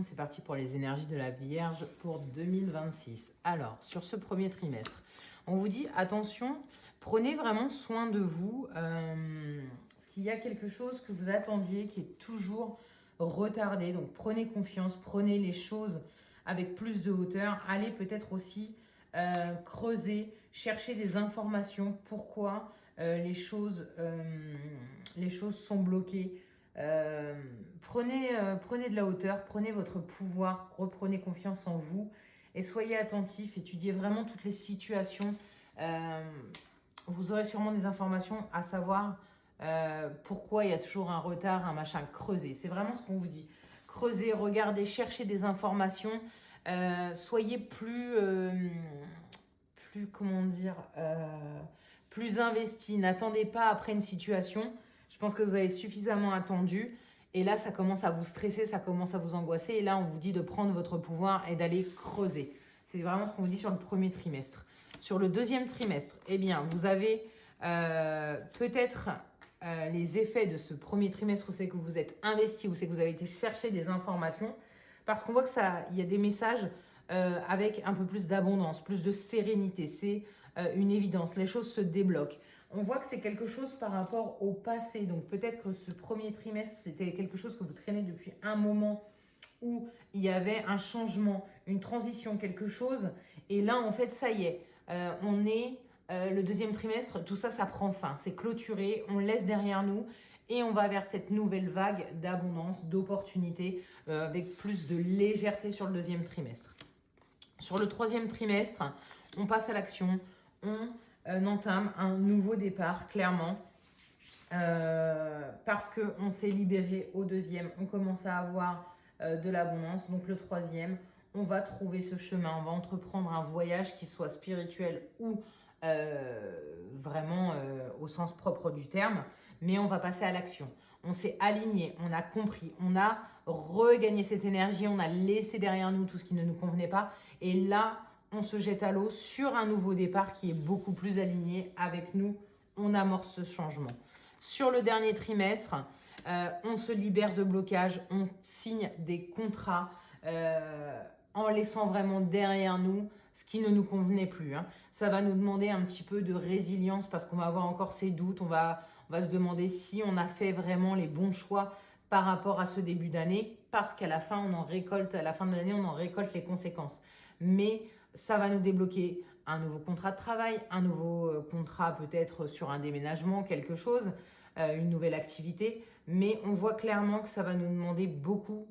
c'est parti pour les énergies de la Vierge pour 2026. Alors, sur ce premier trimestre, on vous dit attention, prenez vraiment soin de vous. Parce qu'il y a quelque chose que vous attendiez qui est toujours retardé. Donc, prenez confiance, prenez les choses avec plus de hauteur. Allez peut-être aussi creuser, chercher des informations. Pourquoi les choses sont bloquées. Prenez de la hauteur, prenez votre pouvoir, reprenez confiance en vous et soyez attentifs, étudiez vraiment toutes les situations. Vous aurez sûrement des informations à savoir pourquoi il y a toujours un retard, un machin. Creusez, c'est vraiment ce qu'on vous dit. Creusez, regardez, cherchez des informations. Soyez plus plus investis. N'attendez pas après une situation. Je pense que vous avez suffisamment attendu. Et là, ça commence à vous stresser, ça commence à vous angoisser. Et là, on vous dit de prendre votre pouvoir et d'aller creuser. C'est vraiment ce qu'on vous dit sur le premier trimestre. Sur le deuxième trimestre, eh bien, vous avez peut-être les effets de ce premier trimestre où c'est que vous êtes investi, où c'est que vous avez été chercher des informations. Parce qu'on voit que il y a des messages avec un peu plus d'abondance, plus de sérénité. C'est une évidence. Les choses se débloquent. On voit que c'est quelque chose par rapport au passé. Donc peut-être que ce premier trimestre, c'était quelque chose que vous traînez depuis un moment où il y avait un changement, une transition, quelque chose. Et là, en fait, ça y est, on est le deuxième trimestre, tout ça, ça prend fin. C'est clôturé, on le laisse derrière nous et on va vers cette nouvelle vague d'abondance, d'opportunités, avec plus de légèreté sur le deuxième trimestre. Sur le troisième trimestre, on passe à l'action, on entame un nouveau départ, clairement. Parce qu'on s'est libéré au deuxième, on commence à avoir de l'abondance. Donc le troisième, on va trouver ce chemin, on va entreprendre un voyage qui soit spirituel ou vraiment au sens propre du terme, mais on va passer à l'action. On s'est aligné, on a compris, on a regagné cette énergie, on a laissé derrière nous tout ce qui ne nous convenait pas. Et là, on se jette à l'eau sur un nouveau départ qui est beaucoup plus aligné avec nous. On amorce ce changement. Sur le dernier trimestre, on se libère de blocage, on signe des contrats en laissant vraiment derrière nous ce qui ne nous convenait plus. Ça va nous demander un petit peu de résilience parce qu'on va avoir encore ces doutes. On va se demander si on a fait vraiment les bons choix par rapport à ce début d'année, parce qu'à la fin, à la fin de l'année, on en récolte les conséquences. Mais ça va nous débloquer un nouveau contrat de travail, un nouveau contrat peut-être sur un déménagement, quelque chose, une nouvelle activité. Mais on voit clairement que ça va nous demander beaucoup